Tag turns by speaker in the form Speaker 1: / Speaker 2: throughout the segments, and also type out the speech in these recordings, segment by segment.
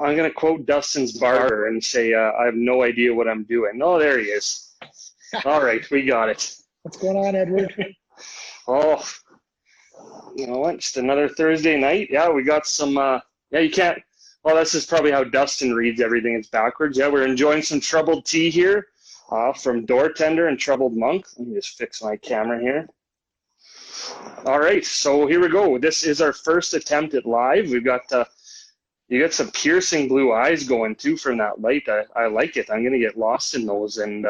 Speaker 1: I'm gonna quote Dustin's barber and say I have no idea what I'm doing. Oh, there he is. All right, we got it.
Speaker 2: What's going on, Edward?
Speaker 1: Oh, you know what? Just another Thursday night. Yeah, we got some. Yeah, you can't. Well, this is probably how Dustin reads everything. It's backwards. Yeah, we're enjoying some troubled tea here from Door Tender and Troubled Monk. Let me just fix my camera here. All right, so here we go. This is our first attempt at live. We've got you got some piercing blue eyes going too from that light. I like it. I'm gonna get lost in those and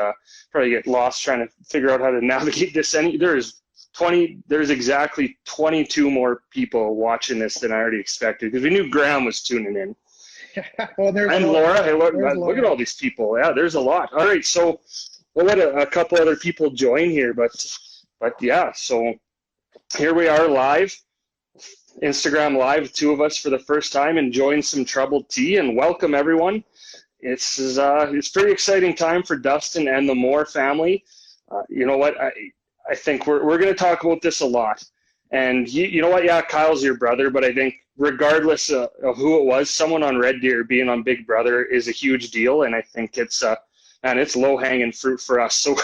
Speaker 1: probably get lost trying to figure out how to navigate this. There's exactly 22 more people watching this than I already expected because we knew Graham was tuning in.
Speaker 2: Well,
Speaker 1: and Laura. Hey, look at all these people. Yeah, there's a lot. All right, so we'll let a couple other people join here, but yeah, so here we are live, Instagram Live, two of us for the first time, enjoying some troubled tea, and welcome everyone. It's pretty exciting time for Dustin and the Moore family. You know what? I think we're going to talk about this a lot. And you know what? Yeah, Kyle's your brother, but I think regardless of who it was, someone on Red Deer being on Big Brother is a huge deal. And I think it's low hanging fruit for us. So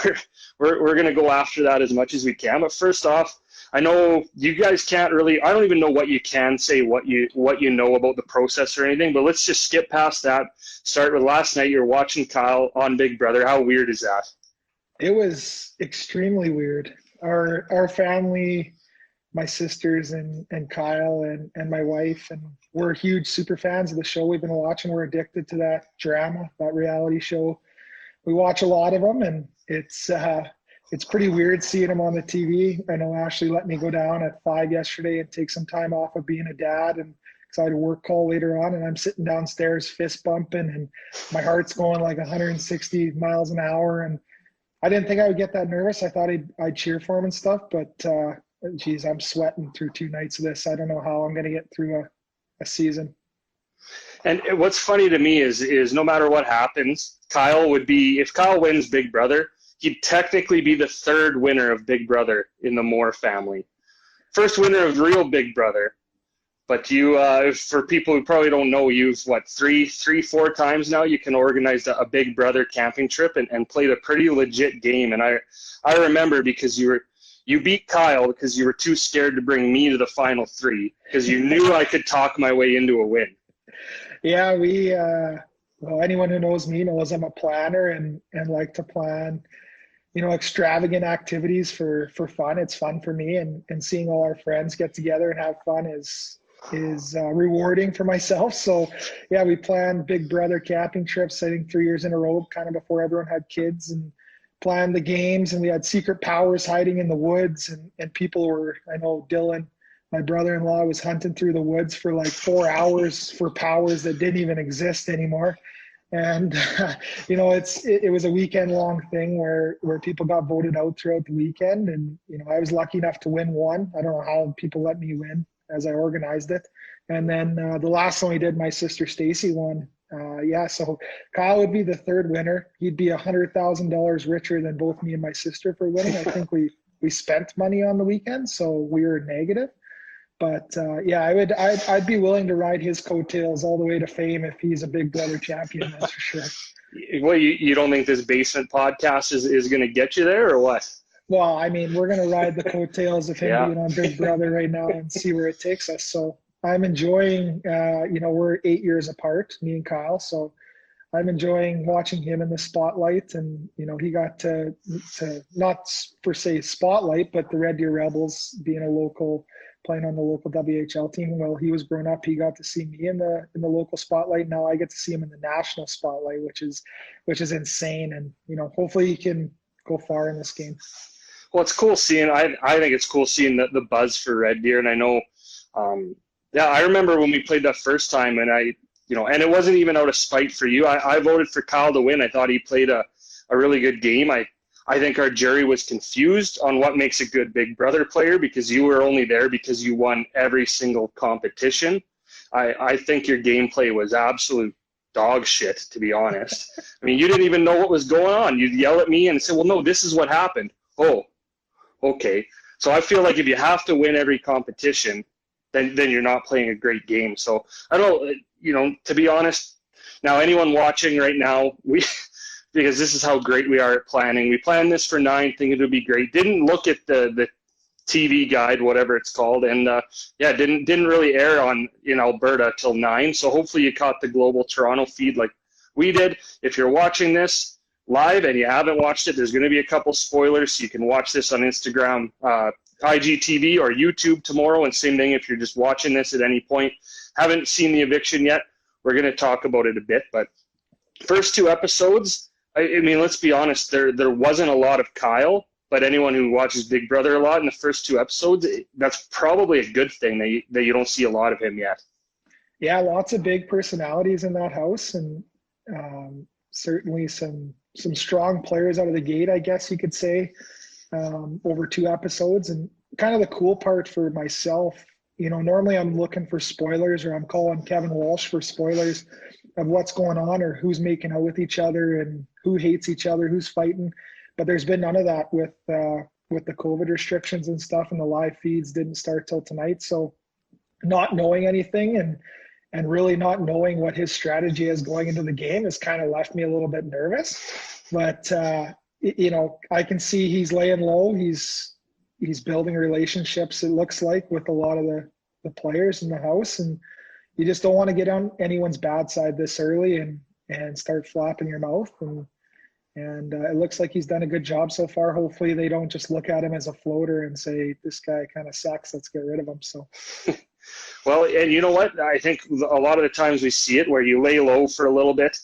Speaker 1: we're going to go after that as much as we can. But first off, I know you guys can't really, I don't even know what you can say, what you know about the process or anything, but let's just skip past that. Start with last night. You're watching Kyle on Big Brother. How weird is that?
Speaker 2: It was extremely weird. Our family, my sisters and Kyle and my wife, and we're huge super fans of the show. We've been watching. We're addicted to that drama, that reality show. We watch a lot of them, and it's pretty weird seeing them on the TV. I know Ashley let me go down at 5 yesterday and take some time off of being a dad, and because I had a work call later on, and I'm sitting downstairs fist bumping, and my heart's going like 160 miles an hour, and I didn't think I would get that nervous. I thought I'd cheer for him and stuff, but geez, I'm sweating through 2 nights of this. I don't know how I'm going to get through a season.
Speaker 1: And what's funny to me is no matter what happens, Kyle would be, if Kyle wins Big Brother, he'd technically be the third winner of Big Brother in the Moore family. First winner of real Big Brother. But you, for people who probably don't know, you've, what, three, 4 times now you can organize a Big Brother camping trip and played a pretty legit game. And I remember because you beat Kyle because you were too scared to bring me to the final 3 because you knew I could talk my way into a win.
Speaker 2: Yeah, well, anyone who knows me knows I'm a planner and like to plan, extravagant activities for fun. It's fun for me, and seeing all our friends get together and have fun is rewarding for myself. So yeah, we planned Big Brother camping trips, I think 3 years in a row, kind of before everyone had kids, and planned the games, and we had secret powers hiding in the woods, and people were, I know Dylan, my brother-in-law, was hunting through the woods for like 4 hours for powers that didn't even exist anymore. And it was a weekend-long thing where people got voted out throughout the weekend, and I was lucky enough to win one. I don't know how people let me win as I organized it. And then the last one we did, my sister Stacy won. So Kyle would be the third winner. He'd be $100,000 richer than both me and my sister for winning. I think we spent money on the weekend, so we were negative. But I'd be willing to ride his coattails all the way to fame if he's a Big Brother champion. That's for sure.
Speaker 1: Well, you don't think this basement podcast is going to get you there, or what?
Speaker 2: Well, I mean, we're going to ride the coattails of him being on Big Brother right now and see where it takes us. So I'm enjoying, we're 8 years apart, me and Kyle. So I'm enjoying watching him in the spotlight. And, he got to not per se spotlight, but the Red Deer Rebels being playing on the local WHL team. Well, he was growing up, he got to see me in the local spotlight. Now I get to see him in the national spotlight, which is insane. And, hopefully he can go far in this game.
Speaker 1: Well, it's cool seeing, I think it's cool seeing the buzz for Red Deer. And I know, I remember when we played that first time, and and it wasn't even out of spite for you. I voted for Kyle to win. I thought he played a really good game. I think our jury was confused on what makes a good Big Brother player because you were only there because you won every single competition. I think your gameplay was absolute dog shit, to be honest. I mean, you didn't even know what was going on. You'd yell at me and say, well, no, this is what happened. Oh, okay. So I feel like if you have to win every competition, then you're not playing a great game. So I don't, to be honest, Now, anyone watching right now, because this is how great we are at planning. We planned this for 9, thinking it would be great. Didn't look at the TV guide, whatever it's called, and didn't really air on in Alberta till 9. So hopefully you caught the Global Toronto feed like we did. If you're watching this live and you haven't watched it, there's going to be a couple spoilers, so you can watch this on Instagram, IGTV, or YouTube tomorrow. And same thing if you're just watching this at any point. Haven't seen the eviction yet, we're going to talk about it a bit. But first 2 episodes, I mean, let's be honest, there wasn't a lot of Kyle. But anyone who watches Big Brother a lot in the first 2 episodes, that's probably a good thing that you don't see a lot of him yet.
Speaker 2: Yeah, lots of big personalities in that house, and certainly some strong players out of the gate, I guess you could say, over 2 episodes. And kind of the cool part for myself, normally I'm looking for spoilers, or I'm calling Kevin Walsh for spoilers of what's going on or who's making out with each other and who hates each other, who's fighting. But there's been none of that with the COVID restrictions and stuff, and the live feeds didn't start till tonight. So not knowing anything and really not knowing what his strategy is going into the game has kind of left me a little bit nervous. But, I can see he's laying low. He's building relationships, it looks like, with a lot of the players in the house. And you just don't want to get on anyone's bad side this early and start flapping your mouth. And it looks like he's done a good job so far. Hopefully they don't just look at him as a floater and say, this guy kind of sucks, let's get rid of him. So,
Speaker 1: well, and you know what? I think a lot of the times we see it where you lay low for a little bit.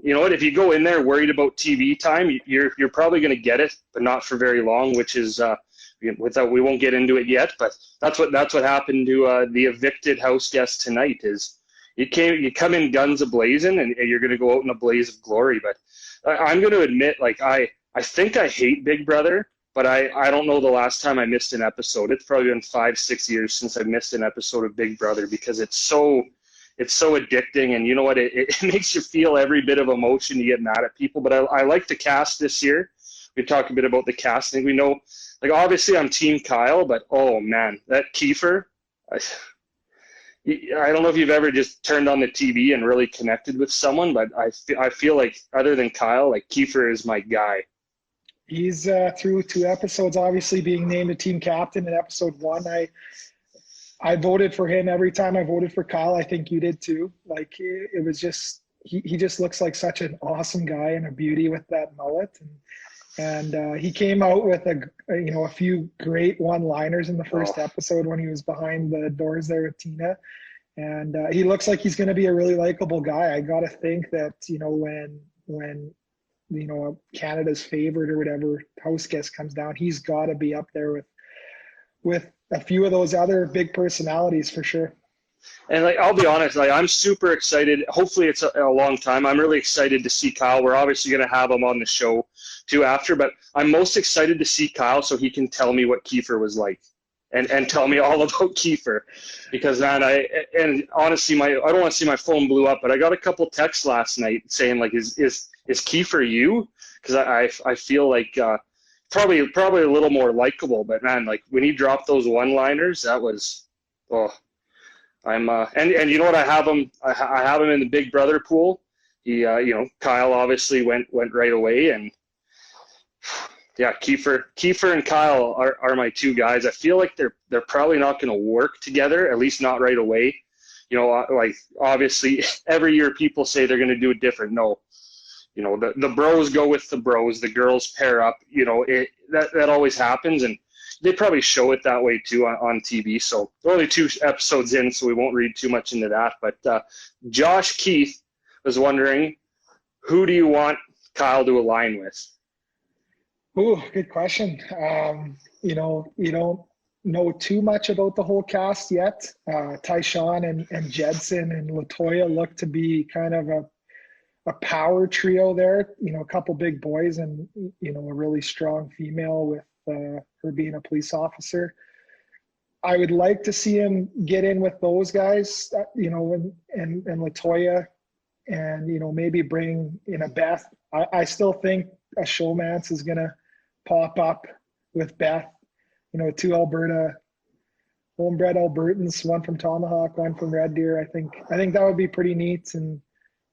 Speaker 1: You know what? If you go in there worried about TV time, you're probably going to get it, but not for very long. Which is we won't get into it yet, but that's what happened to the evicted house guest tonight. Is you come in guns a-blazing, and you're going to go out in a blaze of glory. But I'm going to admit, like, I think I hate Big Brother, but I don't know the last time I missed an episode. It's probably been 5-6 years since I missed an episode of Big Brother, because it's so addicting. And you know what? It makes you feel every bit of emotion. You get mad at people. But I like the cast this year. We talked a bit about the cast. I think we know, like, obviously I'm Team Kyle, but oh man, that Kiefer, I don't know if you've ever just turned on the TV and really connected with someone, but I feel like other than Kyle, like, Kiefer is my guy.
Speaker 2: He's through 2 episodes, obviously being named a team captain in episode 1. I voted for him every time I voted for Kyle. I think you did too. Like, it was just, he just looks like such an awesome guy and a beauty with that mullet. And he came out with a few great one-liners in the first episode when he was behind the doors there with Tina. And he looks like he's going to be a really likable guy. I got to think that, when Canada's favorite or whatever house guest comes down, he's got to be up there with a few of those other big personalities for sure.
Speaker 1: And like, I'll be honest, like, I'm super excited. Hopefully it's a long time. I'm really excited to see Kyle. We're obviously going to have him on the show too after, but I'm most excited to see Kyle so he can tell me what Kiefer was like and tell me all about Kiefer, because man, honestly, I don't want to see my phone blew up, but I got a couple texts last night saying, like, is Kiefer you? Because I feel like probably a little more likable, but man, like, when he dropped those one-liners, that was, I'm and you know what, I have him in the Big Brother pool. He Kyle obviously went right away, and yeah, Kiefer and Kyle are my 2 guys. I feel like they're probably not going to work together, at least not right away. Like, obviously every year people say they're going to do it different. No, the bros go with the bros, the girls pair up. That always happens, and they probably show it that way too on TV. So we're only 2 episodes in, so we won't read too much into that. But Josh Keith was wondering, who do you want Kyle to align with?
Speaker 2: Ooh, good question. You don't know too much about the whole cast yet. Tyshawn and Jedson and Latoya look to be kind of a power trio there. A couple big boys and a really strong female with her being a police officer. I would like to see him get in with those guys, and Latoya, and maybe bring in a Beth. I still think a showmance is gonna pop up with Beth. 2 Alberta, homebred Albertans, one from Tomahawk, one from Red Deer. I think that would be pretty neat, and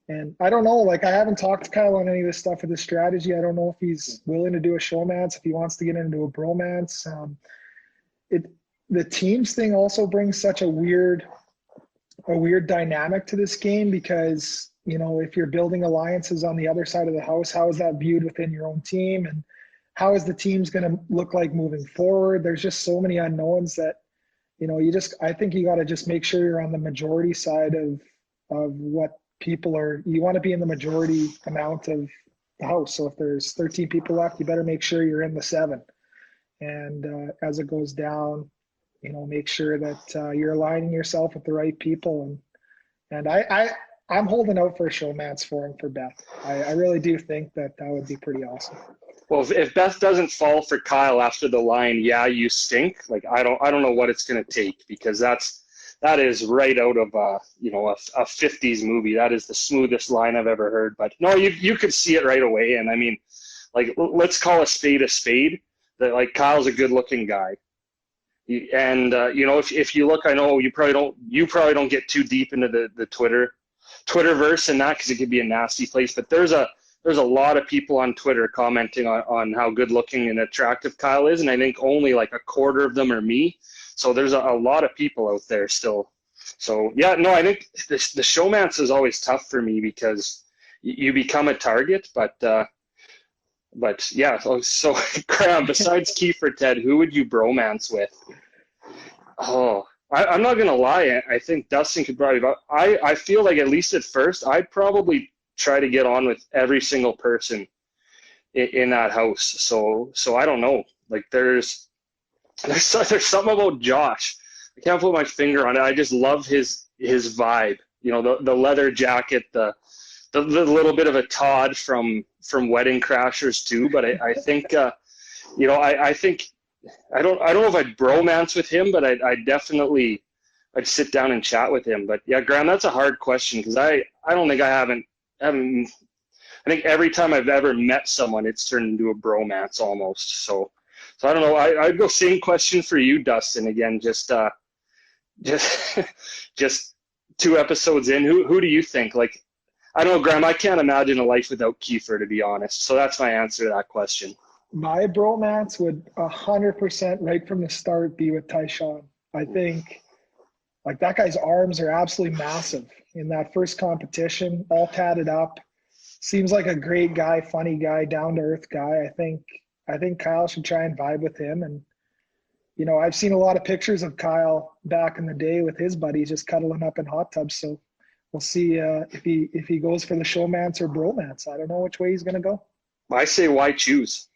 Speaker 2: And I don't know, like I haven't talked to Kyle on any of this stuff with his strategy. I don't know if he's willing to do a showmance, if he wants to get into a bromance. It the teams thing also brings such a weird dynamic to this game because, you know, if you're building alliances on the other side of the house, how is that viewed within your own team? And how is the team's going to look like moving forward? There's just so many unknowns that, you know, I think you got to just make sure you're on the majority side of what people are. You want to be in the majority amount of the house. So if there's 13 people left, you better make sure you're in the 7. And as it goes down, you know, make sure that you're aligning yourself with the right people. And I'm holding out for a showmance for him for Beth. I really do think that would be pretty awesome.
Speaker 1: Well, if Beth doesn't fall for Kyle after the line, yeah, you stink. Like I don't know what it's going to take, because that is right out of you know, a 50s movie. That is the smoothest line I've ever heard. But no, you could see it right away. And I mean, like, let's call a spade a spade. That, like, Kyle's a good-looking guy. And you know, if you look, I know you probably don't get too deep into the Twitterverse and that, because it could be a nasty place. But there's a lot of people on Twitter commenting on how good looking and attractive Kyle is, and I think only like a quarter of them are me. So there's a lot of people out there still. So yeah, no, I think the showmance is always tough for me because you become a target. But yeah, so Graham, besides Kiefer Ted, who would you bromance with? Oh, I'm not gonna lie. I think Dustin could probably. I feel like, at least at first, I'd probably try to get on with every single person in that house. So I don't know. Like there's something about Josh. I can't put my finger on it. I just love his vibe. You know, the leather jacket, the little bit of a Todd from Wedding Crashers too. But I think you know, I think I don't know if I'd bromance with him, but I'd sit down and chat with him. But yeah, Graham, that's a hard question, because I don't think I haven't. I think every time I've ever met someone, it's turned into a bromance almost. So I don't know. I'd go same question for you, Dustin. Again, just 2 episodes in. Who do you think? Like, I don't know, Graham. I can't imagine a life without Kiefer, to be honest. So that's my answer to that question.
Speaker 2: My bromance would 100% right from the start be with Tyshawn. I think, like, that guy's arms are absolutely massive. In that first competition, all tatted up, seems like a great guy, funny guy, down to earth guy. I think Kyle should try and vibe with him. And, you know, I've seen a lot of pictures of Kyle back in the day with his buddies just cuddling up in hot tubs. So we'll see if he goes for the showmance or bromance. I don't know which way he's going to go.
Speaker 1: I say, why choose?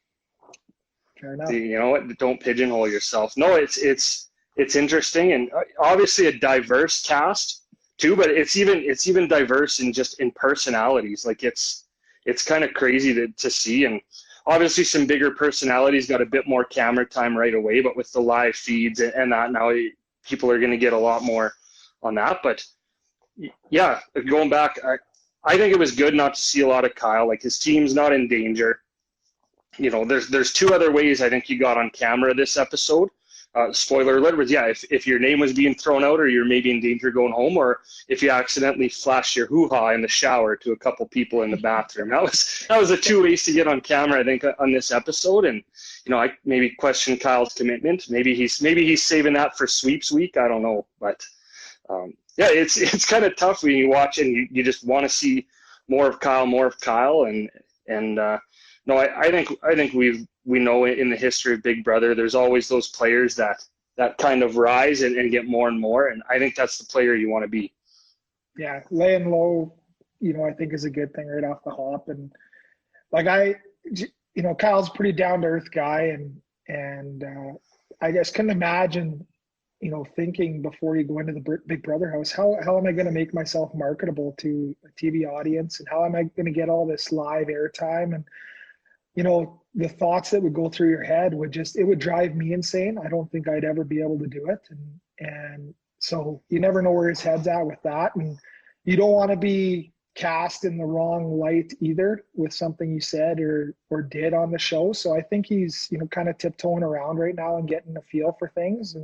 Speaker 2: Fair enough.
Speaker 1: You know what? Don't pigeonhole yourself. No, it's interesting, and obviously a diverse cast too. But it's even diverse in personalities. Like it's kind of crazy to see. And obviously some bigger personalities got a bit more camera time right away. But with the live feeds and that, now people are going to get a lot more on that. But yeah, going back, I think it was good not to see a lot of Kyle. Like, his team's not in danger. You know, there's 2 other ways I think you got on camera this episode. Spoiler alert was, yeah, if your name was being thrown out, or you're maybe in danger going home, or if you accidentally flashed your hoo-ha in the shower to a couple people in the bathroom. That was the 2 ways to get on camera, I think, on this episode. And, you know, I maybe question Kyle's commitment. Maybe he's saving that for sweeps week. I don't know. But yeah, it's kind of tough when you watch and you just want to see more of Kyle. And no, I think we know in the history of Big Brother, there's always those players that kind of rise and get more and more. And I think that's the player you want to be.
Speaker 2: Yeah, laying low, you know, I think is a good thing right off the hop. And like you know, Kyle's a pretty down to earth guy, and I just couldn't imagine, you know, thinking before you go into the Big Brother house, how am I going to make myself marketable to a TV audience, and how am I going to get all this live airtime? And, you know, the thoughts that would go through your head it would drive me insane. I don't think I'd ever be able to do it. And so you never know where his head's at with that. And you don't want to be cast in the wrong light either with something you said or did on the show. So I think he's, you know, kind of tiptoeing around right now and getting a feel for things.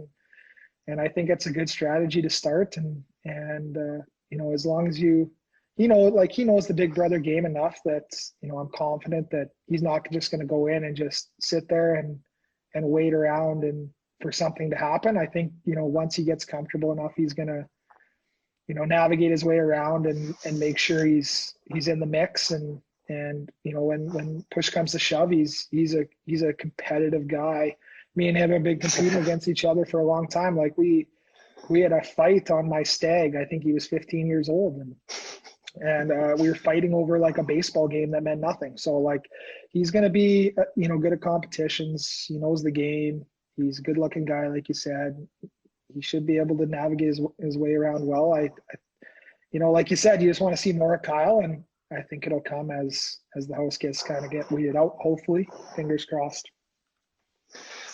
Speaker 2: And I think it's a good strategy to start. And you know, as long as you he knows the big brother game enough that, I'm confident that he's not just going to go in and just sit there and wait around and for something to happen. I think, once he gets comfortable enough, he's going to, navigate his way around and make sure he's in the mix. And when push comes to shove, he's a competitive guy. Me and him have been competing against each other for a long time. Like we had a fight on my stag. I think he was 15 years old, and we were fighting over like a baseball game that meant nothing. So like, he's going to be, good at competitions. He knows the game. He's a good looking guy. Like you said, he should be able to navigate his way around well. I like you said, you just want to see more of Kyle, and I think it'll come as the house gets get weeded out, hopefully, fingers crossed.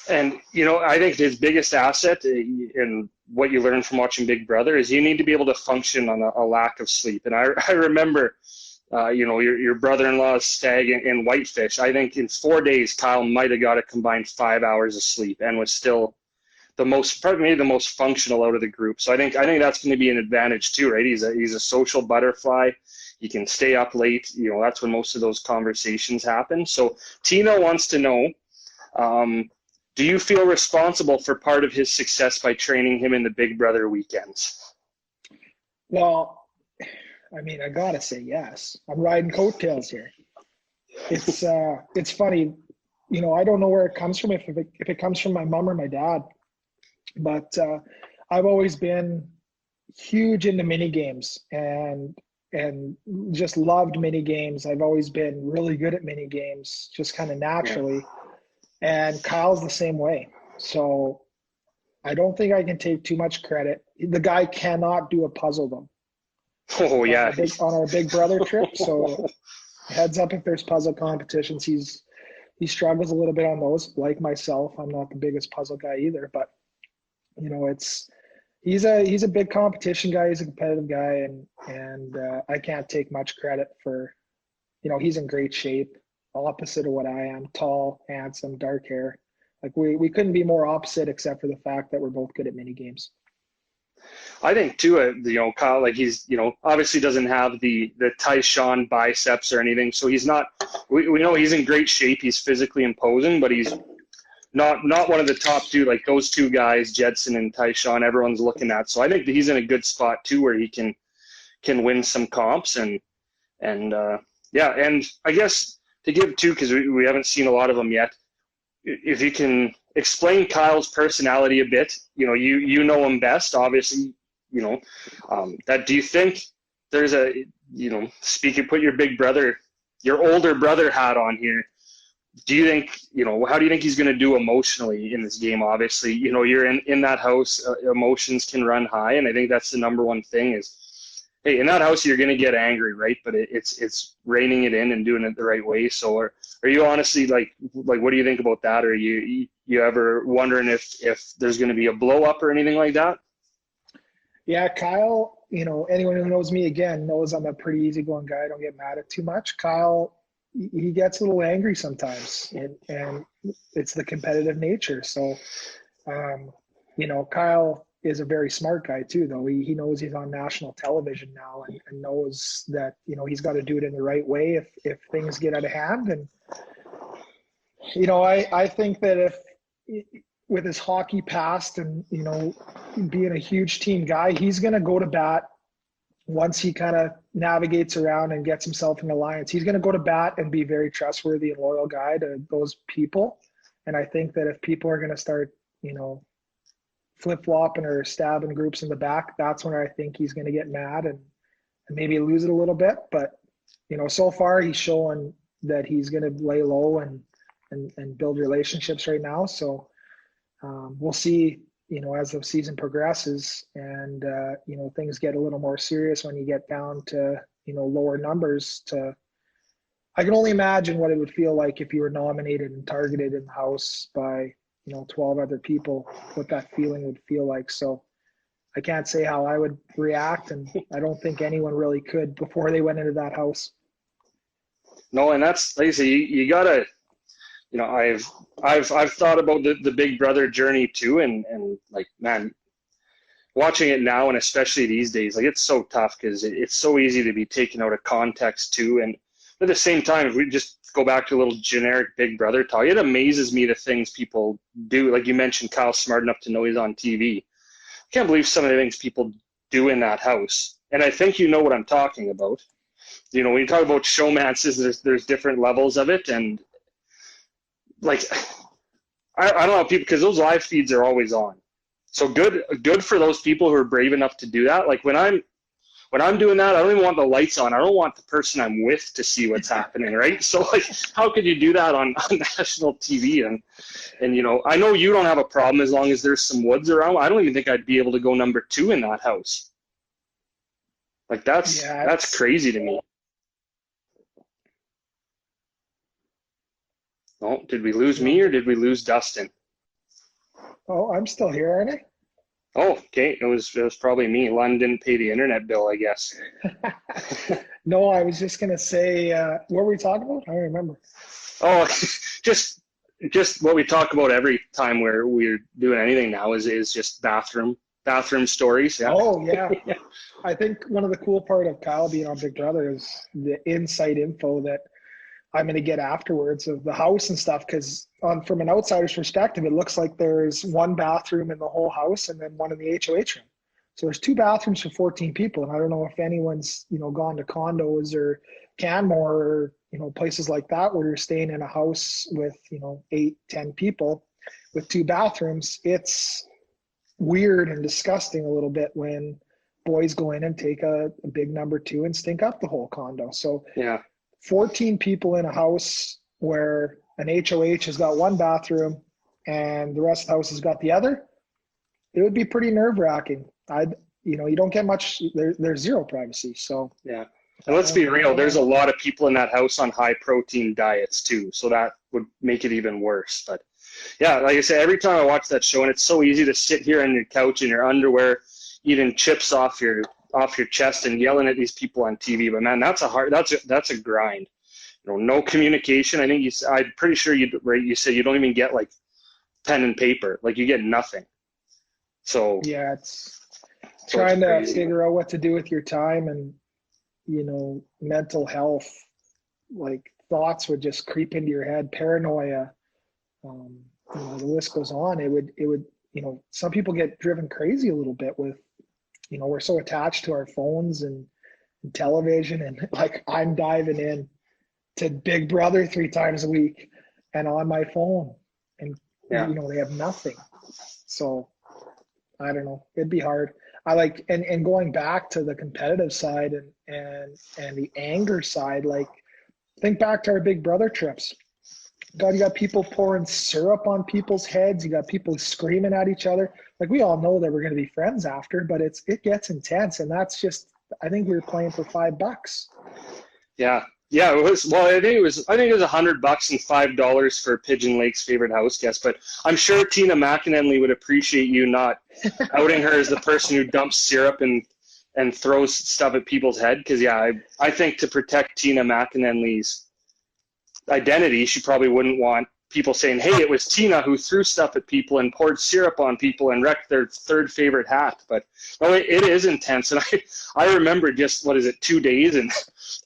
Speaker 1: And, I think his biggest asset in what you learn from watching Big Brother is you need to be able to function on a lack of sleep. And I remember, your brother-in-law's stag in Whitefish. I think in 4 days, Kyle might have got a combined 5 hours of sleep and was still probably the most functional out of the group. So I think that's going to be an advantage too, right? He's a social butterfly. He can stay up late. That's when most of those conversations happen. So Tina wants to know, do you feel responsible for part of his success by training him in the Big Brother weekends?
Speaker 2: Well, I gotta say yes. I'm riding coattails here. It's funny, I don't know where it comes from, if it comes from my mom or my dad, but I've always been huge into mini games and just loved mini games. I've always been really good at mini games, just kind of naturally. Yeah. And Kyle's the same way. So I don't think I can take too much credit. The guy cannot do a puzzle though.
Speaker 1: Oh yeah.
Speaker 2: On our Big Brother trip. So heads up if there's puzzle competitions. He struggles a little bit on those, like myself. I'm not the biggest puzzle guy either, but he's a big competition guy. He's a competitive guy, and I can't take much credit for, he's in great shape. Opposite of what I am, tall, handsome, dark hair. Like we couldn't be more opposite, except for the fact that we're both good at mini games.
Speaker 1: I think too, Kyle, like he's, obviously doesn't have the Tyshawn biceps or anything. So he's not, we know he's in great shape. He's physically imposing, but he's not one of the top two, like those two guys, Jedson and Tyshawn, everyone's looking at. So I think that he's in a good spot too, where he can win some comps and yeah. And I guess, to give too, because we haven't seen a lot of them yet, if you can explain Kyle's personality a bit, you know him best, obviously, that do you think there's put your big brother, your older brother hat on here. Do you think, how do you think he's going to do emotionally in this game? Obviously, you're in that house, emotions can run high. And I think that's the number one thing is, hey, in that house, you're going to get angry, right? But it's reining it in and doing it the right way. So are you honestly like, what do you think about that? Are you ever wondering if there's going to be a blow up or anything like that?
Speaker 2: Yeah, Kyle, anyone who knows me again knows I'm a pretty easygoing guy. I don't get mad at too much. Kyle, he gets a little angry sometimes, and it's the competitive nature. So, Kyle is a very smart guy too, though. He knows he's on national television now and knows that, he's got to do it in the right way if things get out of hand. And, I think that if with his hockey past and, being a huge team guy, he's going to go to bat once he kind of navigates around and gets himself in alliance. He's going to go to bat and be very trustworthy and loyal guy to those people. And I think that if people are going to start, flip-flopping or stabbing groups in the back, that's when I think he's going to get mad and maybe lose it a little bit. But, so far he's showing that he's going to lay low and build relationships right now. So we'll see, as the season progresses and, things get a little more serious when you get down to, lower numbers. I can only imagine what it would feel like if you were nominated and targeted in the house by, 12 other people, what that feeling would feel like. So I can't say how I would react, and I don't think anyone really could before they went into that house.
Speaker 1: No, and that's, like I say, you gotta, I've thought about the Big Brother journey too, and like, man, watching it now, and especially these days, like it's so tough because it's so easy to be taken out of context too. And at the same time, if we just go back to a little generic Big Brother talk, it amazes me the things people do. Like you mentioned, Kyle's smart enough to know he's on TV. I can't believe some of the things people do in that house. And I think you know what I'm talking about. You know, when you talk about showmances, there's different levels of it, and like I don't know people, because those live feeds are always on. So good for those people who are brave enough to do that. Like when I'm doing that, I don't even want the lights on. I don't want the person I'm with to see what's happening, right? So like, how could you do that on national TV? And you know, I know you don't have a problem as long as there's some woods around. I don't even think I'd be able to go number 2 in that house. Like that's crazy to me. Oh, did we lose me or did we lose Dustin?
Speaker 2: Oh, I'm still here, aren't I?
Speaker 1: Oh, okay. It was probably me. Lon didn't pay the internet bill, I guess.
Speaker 2: No, I was just gonna say, what were we talking about? I don't remember.
Speaker 1: Oh, just what we talk about every time where we're doing anything now is just bathroom stories. Yeah.
Speaker 2: Oh yeah. I think one of the cool part of Kyle being on Big Brother is the inside info that I'm going to get afterwards of the house and stuff, because from an outsider's perspective, it looks like there's one bathroom in the whole house and then one in the HOH room. So there's 2 bathrooms for 14 people. And I don't know if anyone's, you know, gone to condos or Canmore or, you know, places like that where you're staying in a house with, you know, 8, 10 people with 2 bathrooms. It's weird and disgusting a little bit when boys go in and take a big number 2 and stink up the whole condo. So
Speaker 1: yeah.
Speaker 2: 14 people in a house where an HOH has got 1 bathroom and the rest of the house has got the other, it would be pretty nerve-wracking. You know, you don't get much, there's zero privacy. So
Speaker 1: yeah. And let's be real, there's a lot of people in that house on high protein diets too. So that would make it even worse. But yeah, like I said, every time I watch that show, and it's so easy to sit here on your couch in your underwear, eating chips off your chest and yelling at these people on TV. But man, that's a grind. You know, no communication. I think I'm pretty sure you said you don't even get like pen and paper. Like you get nothing. So
Speaker 2: yeah, it's trying to figure out what to do with your time, and you know, mental health, like thoughts would just creep into your head, paranoia. You know, the list goes on. It would, you know, some people get driven crazy a little bit with, you know, we're so attached to our phones and television, and like I'm diving in to Big Brother 3 times a week and on my phone, and you know, they have nothing. So I don't know, it'd be hard. I like, and going back to the competitive side and the anger side, like think back to our Big Brother trips. God, you got people pouring syrup on people's heads. You got people screaming at each other. Like we all know that we're going to be friends after, but it gets intense, and that's just. I think we were playing for $5.
Speaker 1: Yeah, it was. Well, I think it was $100 and $5 for Pigeon Lake's favorite house guest. But I'm sure Tina McInerney would appreciate you not outing her as the person who dumps syrup and throws stuff at people's head. Because yeah, I think to protect Tina McInerney's identity, she probably wouldn't want people saying, hey, it was Tina who threw stuff at people and poured syrup on people and wrecked their 3rd favorite hat. But no, it is intense. And I remember just, 2 days, and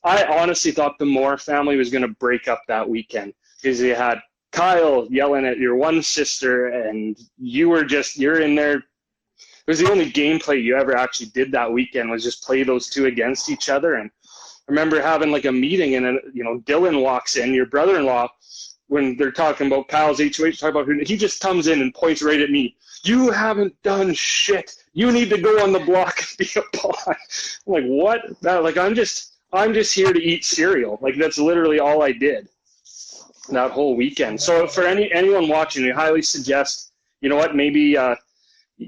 Speaker 1: I honestly thought the Moore family was going to break up that weekend, because you had Kyle yelling at your one sister, and you're in there. It was the only gameplay you ever actually did that weekend, was just play those 2 against each other. And I remember having like a meeting, and you know, Dylan walks in, your brother-in-law, when they're talking about Kyle's HOH, talking about who, he just comes in and points right at me. You haven't done shit. You need to go on the block and be a pawn. I'm like, what? Like, I'm just here to eat cereal. Like, that's literally all I did that whole weekend. So for anyone watching, we highly suggest, you know what, maybe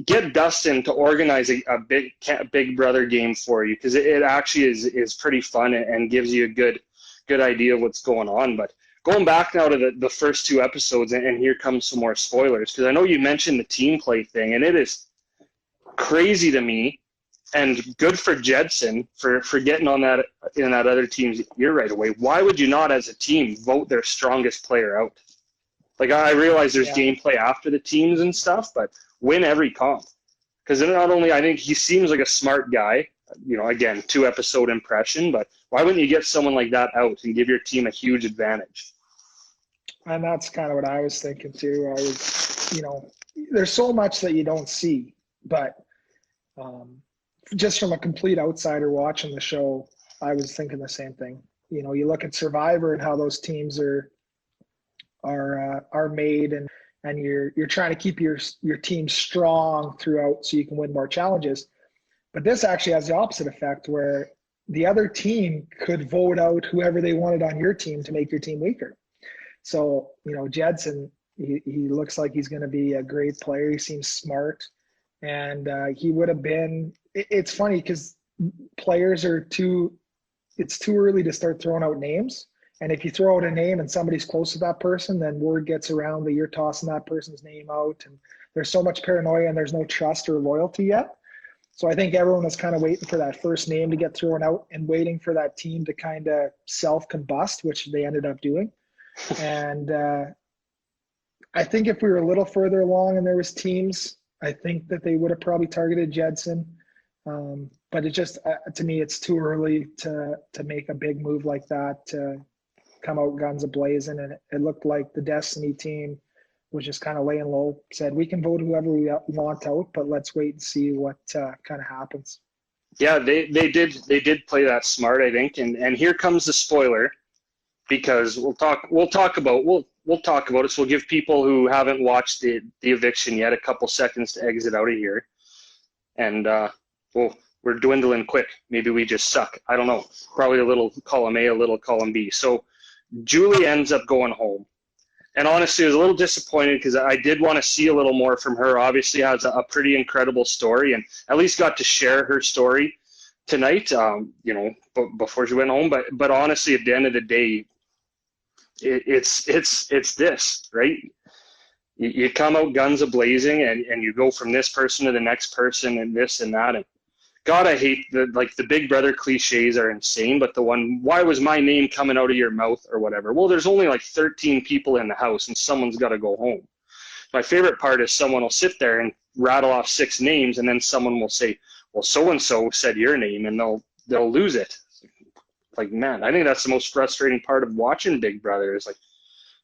Speaker 1: get Dustin to organize a Big Brother game for you, because it actually is pretty fun and gives you a good idea of what's going on. But going back now to the first 2 episodes, and here comes some more spoilers, because I know you mentioned the team play thing, and it is crazy to me, and good for Jedson for getting on that in that other team's ear right away. Why would you not, as a team, vote their strongest player out? Like, I realize there's gameplay after the teams and stuff, but win every comp. Because not only I think he seems like a smart guy, again, 2-episode impression, but why wouldn't you get someone like that out and give your team a huge advantage?
Speaker 2: And that's kind of what I was thinking too. There's so much that you don't see, but just from a complete outsider watching the show, I was thinking the same thing. You look at Survivor and how those teams are made, and you're trying to keep your team strong throughout so you can win more challenges. But this actually has the opposite effect, where the other team could vote out whoever they wanted on your team to make your team weaker. So, Jedson, he looks like he's going to be a great player. He seems smart, and he would have been. It's funny because players it's too early to start throwing out names. And if you throw out a name and somebody's close to that person, then word gets around that you're tossing that person's name out. And there's so much paranoia and there's no trust or loyalty yet. So I think everyone was kind of waiting for that first name to get thrown out and waiting for that team to kind of self-combust, which they ended up doing. And I think if we were a little further along and there was teams, I think that they would have probably targeted Jedson. But it just, to me, it's too early to make a big move like that, to come out guns a-blazing. And it looked like the Destiny team was just kind of laying low, said, we can vote whoever we want out, but let's wait and see what kind of happens.
Speaker 1: Yeah, they did play that smart, I think. And here comes the spoiler, because we'll talk about it. So we'll give people who haven't watched the eviction yet a couple seconds to exit out of here. And we're dwindling quick. Maybe we just suck. I don't know. Probably a little column A, a little column B. So Julie ends up going home. And honestly, I was a little disappointed because I did want to see a little more from her. Obviously has a pretty incredible story, and at least got to share her story tonight, before she went home. But honestly, at the end of the day, it's this, right? You come out guns a-blazing, and you go from this person to the next person and this and that. And God, I hate the Big Brother cliches are insane, but the one, why was my name coming out of your mouth or whatever? Well, there's only like 13 people in the house and someone's got to go home. My favorite part is someone will sit there and rattle off 6 names, and then someone will say, well, so-and-so said your name, and they'll lose it. Like, man, I think that's the most frustrating part of watching Big Brother, is like,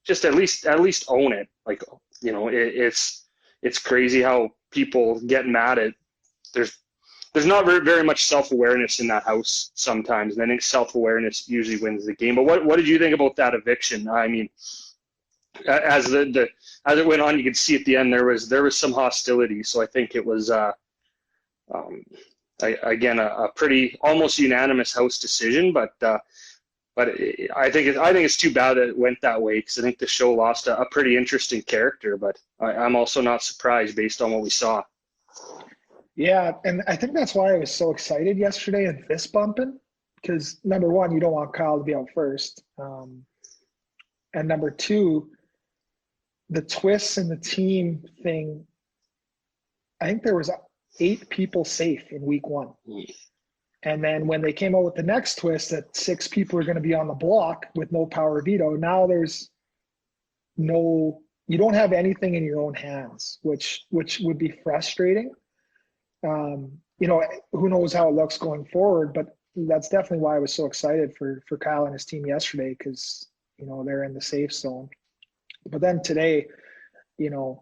Speaker 1: just at least own it. Like, it's crazy how people get mad at, there's not very much self-awareness in that house sometimes, and I think self-awareness usually wins the game. But what did you think about that eviction? I mean, as it went on, you could see at the end there was some hostility. So I think it was again a pretty almost unanimous house decision. But I think it's too bad that it went that way, because I think the show lost a pretty interesting character. But I'm also not surprised based on what we saw.
Speaker 2: Yeah, and I think that's why I was so excited yesterday and fist bumping, because number one, you don't want Kyle to be out first. And number two, the twists in the team thing, I think there was 8 people safe in week 1. And then when they came out with the next twist that 6 people are going to be on the block with no power veto, now you don't have anything in your own hands, which would be frustrating. Who knows how it looks going forward, but that's definitely why I was so excited for Kyle and his team yesterday, because, they're in the safe zone. But then today, you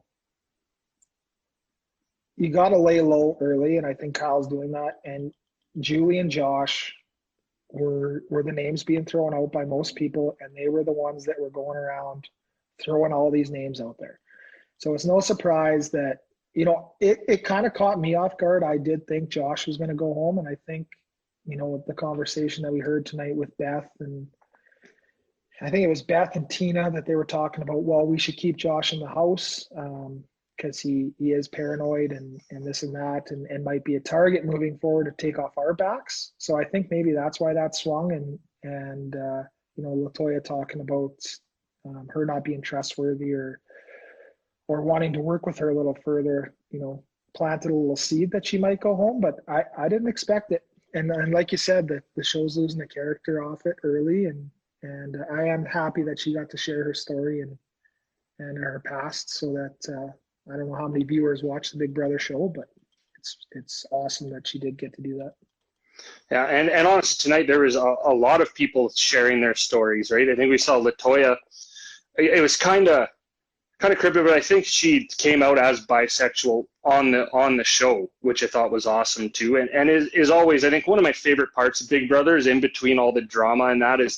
Speaker 2: got to lay low early, and I think Kyle's doing that. And Julie and Josh were the names being thrown out by most people, and they were the ones that were going around throwing all these names out there. So it's no surprise that, it kind of caught me off guard. I did think Josh was going to go home, and I think, with the conversation that we heard tonight with Beth, and I think it was Beth and Tina, that they were talking about, well, we should keep Josh in the house because he is paranoid and this and that, and might be a target moving forward to take off our backs. So I think maybe that's why that swung, and LaToya talking about her not being trustworthy or wanting to work with her a little further, planted a little seed that she might go home. But I didn't expect it. And like you said, the show's losing the character off it early. And I am happy that she got to share her story and her past, so that I don't know how many viewers watch the Big Brother show, but it's awesome that she did get to do that.
Speaker 1: Yeah, and honestly, tonight there was a lot of people sharing their stories, right? I think we saw Latoya. It was kind of creepy, but I think she came out as bisexual on the show, which I thought was awesome too. And is always, I think, one of my favorite parts of Big Brother is in between all the drama, and that is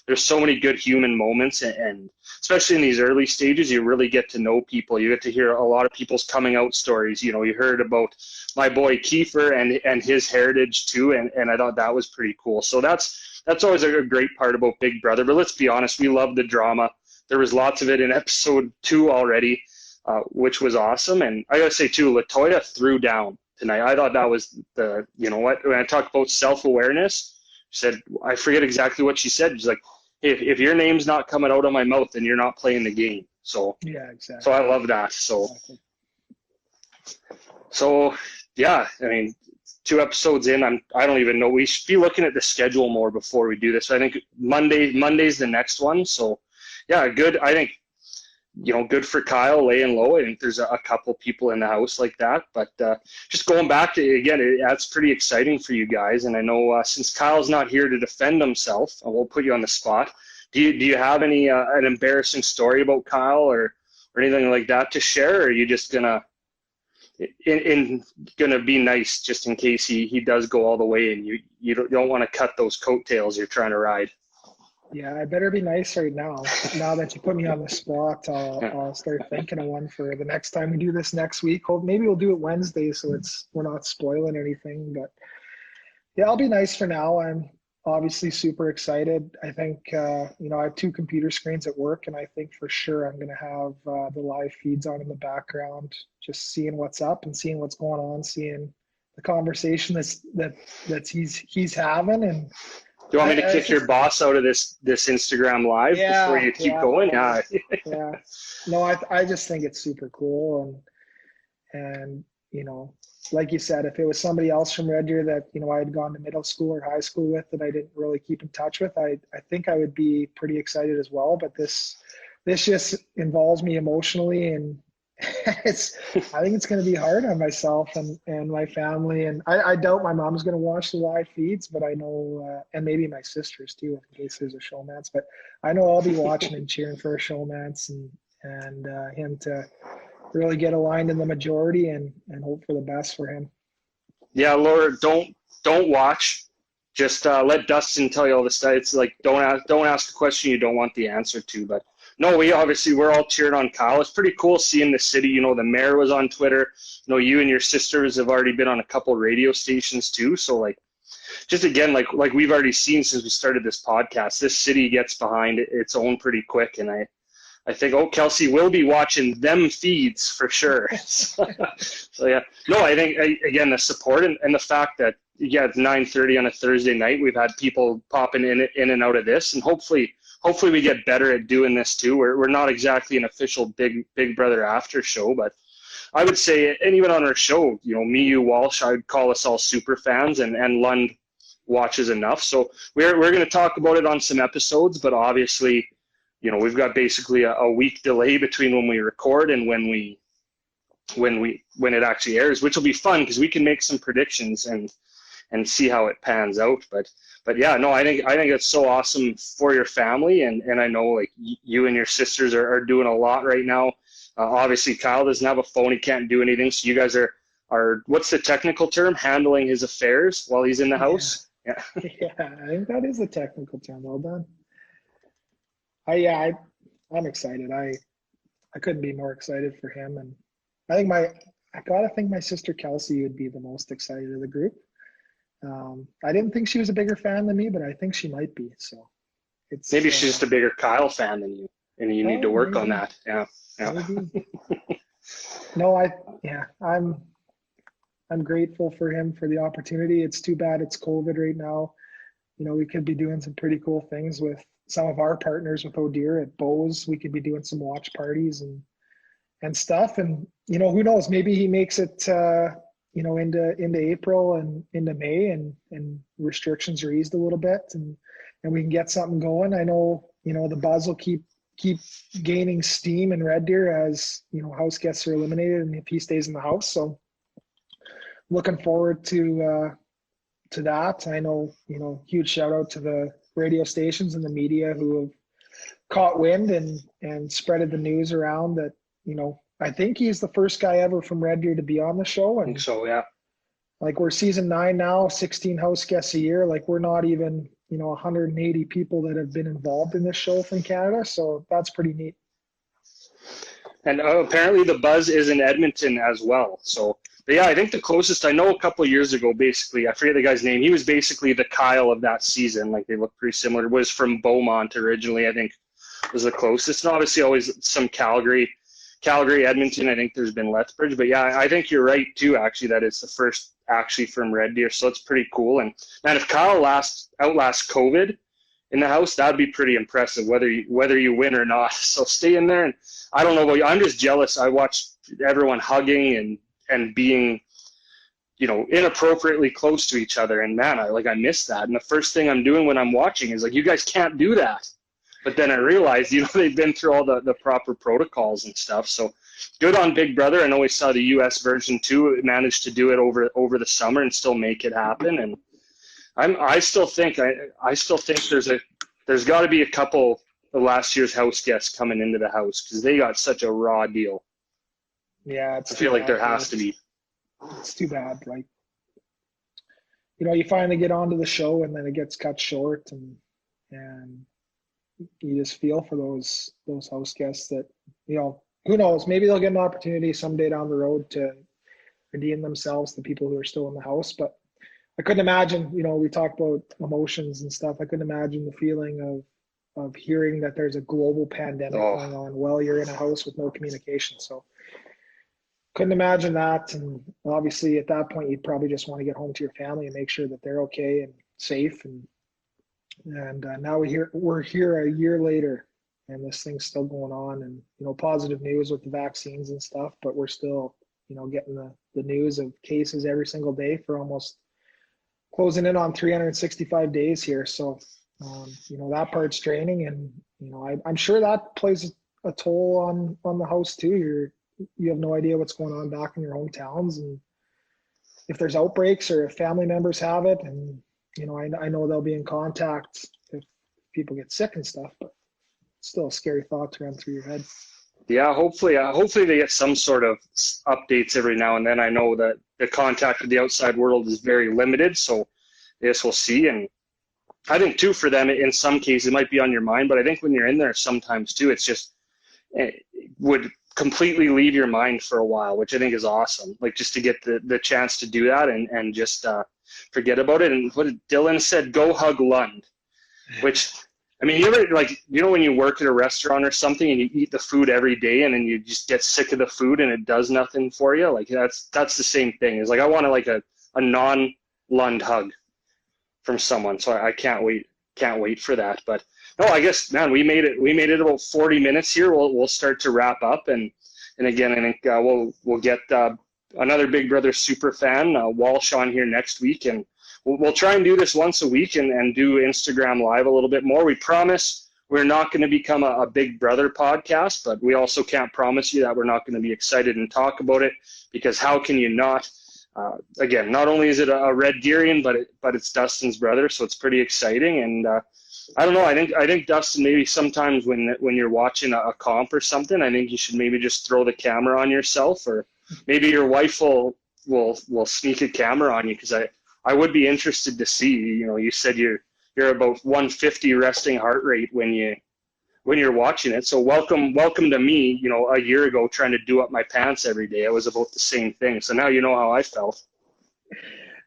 Speaker 1: there's so many good human moments, and especially in these early stages, you really get to know people. You get to hear a lot of people's coming out stories. You know, you heard about my boy Kiefer and his heritage too, and I thought that was pretty cool. So that's always a great part about Big Brother. But let's be honest, we love the drama. There was lots of it in episode 2 already, which was awesome. And I gotta say too, Latoya threw down tonight. I thought that was you know what, when I talk about self-awareness, she said, I forget exactly what she said. She's like, if your name's not coming out of my mouth, then you're not playing the game. So
Speaker 2: yeah, exactly.
Speaker 1: So I love that. So yeah, I mean, 2 episodes in, I don't even know. We should be looking at the schedule more before we do this. I think Monday's the next one. So yeah, good. I think, you know, good for Kyle laying low. I think there's a couple people in the house like that. But just going back to, again, that's pretty exciting for you guys. And I know since Kyle's not here to defend himself, I won't put you on the spot. Do you have any an embarrassing story about Kyle or anything like that to share? Or are you just gonna be nice just in case he does go all the way and you don't want to cut those coattails you're trying to ride?
Speaker 2: Yeah, I better be nice right now. Now that you put me on the spot, I'll start thinking of one for the next time we do this next week. Maybe we'll do it Wednesday, so we're not spoiling anything. But yeah, I'll be nice for now. I'm obviously super excited. I think you know, I have 2 computer screens at work, and I think for sure I'm going to have the live feeds on in the background, just seeing what's up and seeing what's going on, seeing the conversation that's he's having. And
Speaker 1: do you want me to kick your boss out of this Instagram live before you keep going? Yeah.
Speaker 2: Yeah. No, I just think it's super cool. And, you know, like you said, if it was somebody else from Red Deer that, you know, I had gone to middle school or high school with that I didn't really keep in touch with, I think I would be pretty excited as well. But this just involves me emotionally, and I think it's going to be hard on myself and my family. And I doubt my mom's going to watch the live feeds, but I know, and maybe my sisters too, in case there's a showmance. But I know I'll be watching and cheering for a showmance and him to really get aligned in the majority and hope for the best for him.
Speaker 1: Yeah, Laura, don't watch. Just let Dustin tell you all this stuff. It's like don't ask a question you don't want the answer to. But no, we're all cheering on Kyle. It's pretty cool seeing the city. You know, the mayor was on Twitter. You know, you and your sisters have already been on a couple radio stations too. So like, just again, like we've already seen since we started this podcast, this city gets behind its own pretty quick. And I think, Kelsey will be watching them feeds for sure. So yeah, no, I think again, the support and the fact that, yeah, it's 9:30 on a Thursday night. We've had people popping in and out of this, and hopefully we get better at doing this too. We're not exactly an official Big Brother after show, but I would say, and even on our show, you know, me, you, Walsh, I would call us all super fans, and Lund watches enough. So we're going to talk about it on some episodes, but obviously, you know, we've got basically a week delay between when we record and when it actually airs, which will be fun because we can make some predictions and see how it pans out. But yeah, no, I think it's so awesome for your family, and I know like you and your sisters are doing a lot right now. Obviously, Kyle doesn't have a phone; he can't do anything. So you guys are what's the technical term? Handling his affairs while he's in the house.
Speaker 2: Yeah, yeah, I think that is the technical term. Well done. I'm excited. I couldn't be more excited for him, and I gotta think my sister Kelsey would be the most excited of the group. I didn't think she was a bigger fan than me, but I think she might be. So
Speaker 1: maybe she's just a bigger Kyle fan than you, and you need to work on that. Yeah.
Speaker 2: No, I'm grateful for him for the opportunity. It's too bad it's COVID right now. You know, we could be doing some pretty cool things with some of our partners with O'Deer at Bose. We could be doing some watch parties and stuff. And, you know, who knows, maybe he makes it, you know, into April and into May and restrictions are eased a little bit and we can get something going. I know, you know, the buzz will keep gaining steam in Red Deer as, you know, house guests are eliminated and if he stays in the house. So looking forward to that. I know, huge shout out to the radio stations and the media who have caught wind and spreaded the news around that, I think he's the first guy ever from Red Deer to be on the show.
Speaker 1: I
Speaker 2: And
Speaker 1: think so, yeah.
Speaker 2: like, we're season 9 now, 16 house guests a year. Like, we're not even, 180 people that have been involved in this show from Canada. So that's pretty neat.
Speaker 1: And apparently the buzz is in Edmonton as well. So, but yeah, I think the closest I know a couple of years ago, basically, I forget the guy's name. He was basically the Kyle of that season. Like, they look pretty similar. Was from Beaumont originally, I think, was the closest. And obviously always some Calgary, Edmonton. I think there's been Lethbridge. But yeah, I think you're right too, actually, that it's the first actually from Red Deer. So it's pretty cool. And man, if Kyle outlasts COVID in the house, that'd be pretty impressive, whether you win or not. So stay in there. And I don't know about you, I'm just jealous. I watched everyone hugging and being, inappropriately close to each other. And man, I miss that. And the first thing I'm doing when I'm watching is like, you guys can't do that. But then I realized, they've been through all the proper protocols and stuff. So good on Big Brother. I know we saw the US version too. It managed to do it over the summer and still make it happen. And I still think there's got to be a couple of last year's house guests coming into the house because they got such a raw deal.
Speaker 2: Yeah,
Speaker 1: I feel like there has to be.
Speaker 2: It's too bad. Like, you finally get onto the show and then it gets cut short, and you just feel for those house guests that, who knows, maybe they'll get an opportunity someday down the road to redeem themselves, the people who are still in the house. But I couldn't imagine, we talk about emotions and stuff. I couldn't imagine the feeling of hearing that there's a global pandemic going on while you're in a house with no communication. So couldn't imagine that. And obviously at that point, you'd probably just want to get home to your family and make sure that they're okay and safe. And now we're here a year later, and this thing's still going on. And, positive news with the vaccines and stuff, but we're still, getting the news of cases every single day for almost closing in on 365 days here. So, that part's draining, and, I'm sure that plays a toll on the house too. You have no idea what's going on back in your hometowns, and if there's outbreaks or if family members have it, and, I know they'll be in contact if people get sick and stuff, but it's still a scary thought to run through your head.
Speaker 1: Yeah, hopefully they get some sort of updates every now and then. I know that the contact with the outside world is very limited, so I guess we'll see. And I think too, for them, in some cases, it might be on your mind, but I think when you're in there sometimes too, it's just, it would completely leave your mind for a while, which I think is awesome. Like, just to get the chance to do that and just forget about it. And what Dylan said, go hug Lund, which, I mean, you ever, when you work at a restaurant or something and you eat the food every day and then you just get sick of the food and it does nothing for you? Like, that's the same thing. It's like, I want a non-Lund hug from someone. So I can't wait for that. But no, I guess, man, we made it about 40 minutes here. We'll start to wrap up. And again, I think we'll get another Big Brother super fan, Walsh, on here next week. And we'll try and do this once a week and do Instagram Live a little bit more. We promise we're not going to become a Big Brother podcast, but we also can't promise you that we're not going to be excited and talk about it, because how can you not? Again, not only is it a Red Deerian, but it's Dustin's brother, so it's pretty exciting. And I don't know. I think Dustin, maybe sometimes when you're watching a comp or something, I think you should maybe just throw the camera on yourself, or maybe your wife will sneak a camera on you, because I would be interested to see. You said you're about 150 resting heart rate when you're watching it. So welcome to me. A year ago trying to do up my pants every day, it was about the same thing. So now you know how I felt.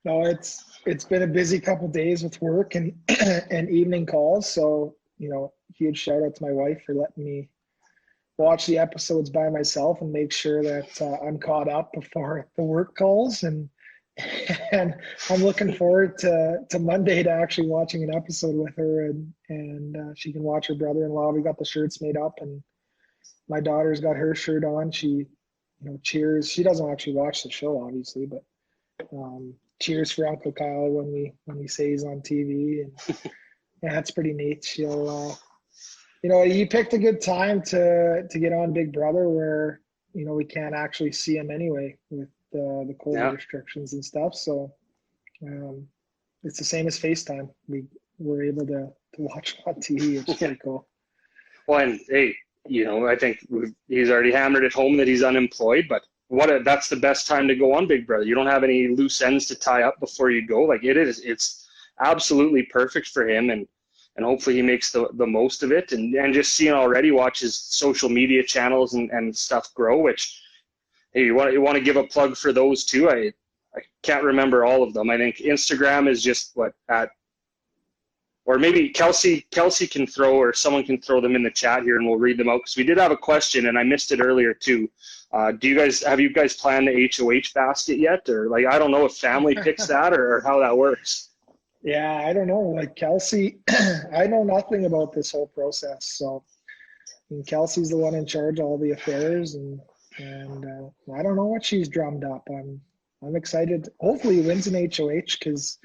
Speaker 2: No, it's been a busy couple days with work and and evening calls. So huge shout out to my wife for letting me watch the episodes by myself and make sure that I'm caught up before the work calls. And I'm looking forward to Monday to actually watching an episode with her, and she can watch her brother-in-law. We got the shirts made up, and my daughter's got her shirt on. She, cheers. She doesn't actually watch the show, obviously, but cheers for Uncle Kyle when we say he's on TV, and yeah, that's pretty neat. She'll, he picked a good time to get on Big Brother where we can't actually see him anyway with the COVID restrictions and stuff. So it's the same as FaceTime. We were able to watch on TV, which is pretty cool.
Speaker 1: Well, and hey, I think he's already hammered at home that he's unemployed, but that's the best time to go on Big Brother. You don't have any loose ends to tie up before you go. Like it's absolutely perfect for him, and hopefully he makes the most of it. And just seeing already, watch his social media channels and stuff grow, which, hey, you want to give a plug for those too. I can't remember all of them. I think Instagram is just or maybe Kelsey can throw, or someone can throw them in the chat here and we'll read them out, because we did have a question and I missed it earlier too. Have you guys planned the HOH basket yet? Or like, I don't know if family picks that or how that works.
Speaker 2: Yeah, I don't know. Like Kelsey, I know nothing about this whole process. So Kelsey's the one in charge of all the affairs, and I don't know what she's drummed up. I'm excited. Hopefully he wins an HOH, because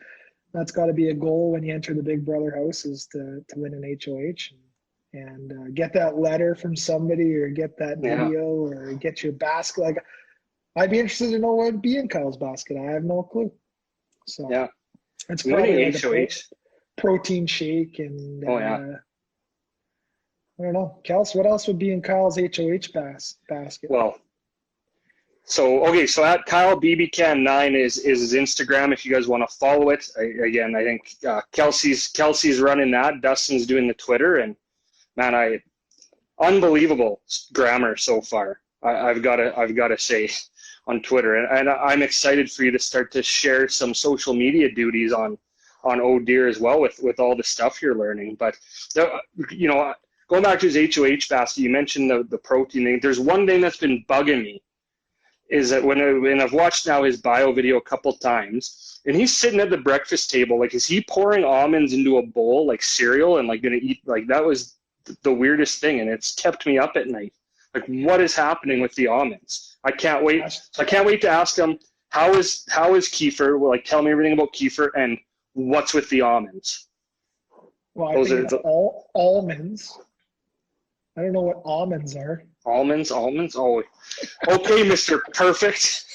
Speaker 2: that's got to be a goal when you enter the Big Brother house, is to win an HOH and get that letter from somebody, or get that video, or get your basket. Like, I'd be interested to know what would be in Kyle's basket. I have no clue. So
Speaker 1: yeah,
Speaker 2: it's probably like
Speaker 1: HOH
Speaker 2: protein shake and
Speaker 1: I
Speaker 2: don't know. Kels, what else would be in Kyle's HOH basket?
Speaker 1: Well, so at Kyle BBCan9 is his Instagram if you guys want to follow it. I think Kelsey's running that. Dustin's doing the Twitter, and man, unbelievable grammar so far. I've got to say on Twitter, and I'm excited for you to start to share some social media duties on Oh Dear as well with all the stuff you're learning. But going back to his HOH basket, you mentioned the protein thing. There's one thing that's been bugging me, is that when I've watched now his bio video a couple times, and he's sitting at the breakfast table, like, is he pouring almonds into a bowl like cereal and like gonna eat? Like, that was the weirdest thing, and it's kept me up at night. Like, what is happening with the almonds? I can't wait to ask him, how is Kiefer? Like, tell me everything about Kiefer and what's with the almonds.
Speaker 2: Well, I think it's all almonds. I don't know what almonds are. Almonds.
Speaker 1: Oh, okay, Mr. Perfect.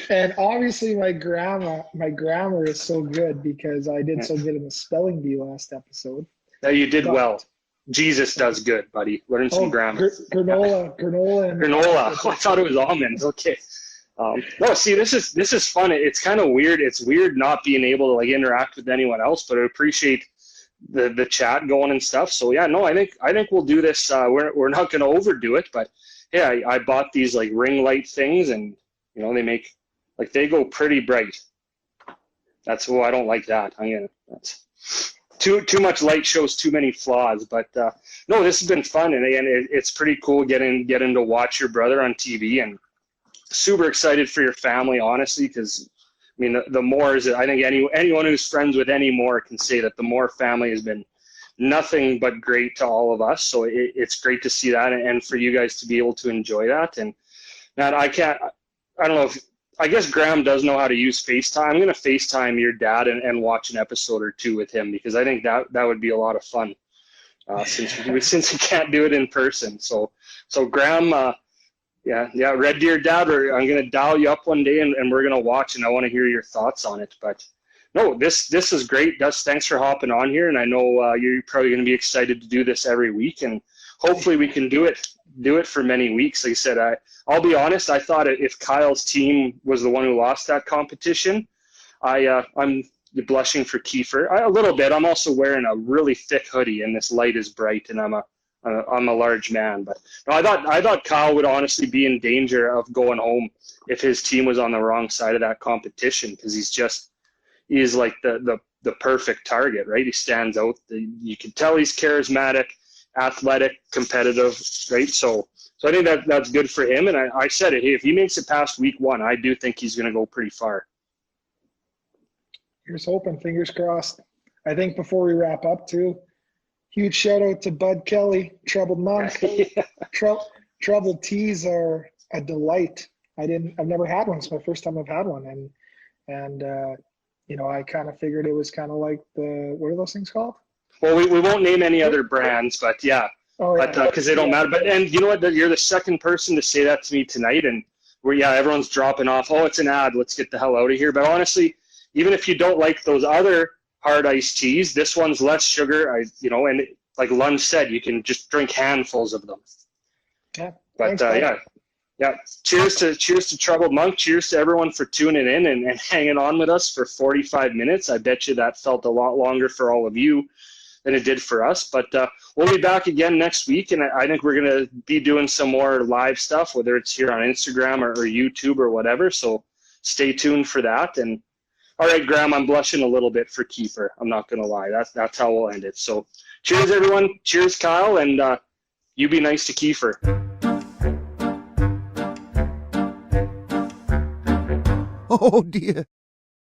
Speaker 2: And obviously my grammar is so good because I did so good in the spelling bee last episode.
Speaker 1: Yeah, you did well. Jesus does good, buddy. Learn some grammar. Granola. I thought it was almonds. Okay. No, see, this is fun. It's kind of weird. It's weird not being able to like interact with anyone else, but I appreciate the chat going and stuff. So yeah, no, I think we'll do this. We're not going to overdo it, but yeah, I bought these like ring light things, and they go pretty bright. That's I don't like that. That's too much light shows too many flaws. But no, this has been fun, and it's pretty cool getting to watch your brother on TV, and super excited for your family, honestly, because I mean, the Moore is, I think anyone who's friends with any Moore can say that the Moore family has been nothing but great to all of us. So it's great to see that, and for you guys to be able to enjoy that. And man, I don't know I guess Graham does know how to use FaceTime. I'm going to FaceTime your dad and watch an episode or two with him, because I think that would be a lot of fun since we can't do it in person. So Graham, yeah, Red Deer Dad, I'm going to dial you up one day and we're going to watch, and I want to hear your thoughts on it. But no, this is great. Dust, thanks for hopping on here, and I know you're probably going to be excited to do this every week, and hopefully we can do it for many weeks. Like I said, I'll be honest, I thought if Kyle's team was the one who lost that competition, I'm blushing for Kiefer a little bit. I'm also wearing a really thick hoodie, and this light is bright, and I'm a large man. But no, I thought Kyle would honestly be in danger of going home if his team was on the wrong side of that competition, because he's like the perfect target, right? He stands out. You can tell he's charismatic, athletic, competitive, right? So I think that's good for him. And I said it, hey, if he makes it past week 1, I do think he's going to go pretty far.
Speaker 2: Here's hoping, fingers crossed. I think before we wrap up too, huge shout out to Bud Kelly, Troubled Monk. Yeah. Troubled teas are a delight. I've never had one. It's my first time I've had one. And I kind of figured it was kind of like what are those things called?
Speaker 1: Well, we won't name any other brands, but yeah. Oh, yeah. But because they don't matter. But and you know what? You're the second person to say that to me tonight, and where yeah, everyone's dropping off. Oh, it's an ad. Let's get the hell out of here. But honestly, even if you don't like those other hard iced teas, this one's less sugar. And like Lund said, you can just drink handfuls of them.
Speaker 2: Yeah.
Speaker 1: But yeah. Cheers to Troubled Monk. Cheers to everyone for tuning in and hanging on with us for 45 minutes. I bet you that felt a lot longer for all of you than it did for us. But we'll be back again next week, and I think we're going to be doing some more live stuff, whether it's here on Instagram or YouTube or whatever. So stay tuned for that. And all right, Graham, I'm blushing a little bit for Kiefer. I'm not going to lie. That's how we'll end it. So cheers, everyone. Cheers, Kyle, and you be nice to Kiefer.
Speaker 3: Oh, dear.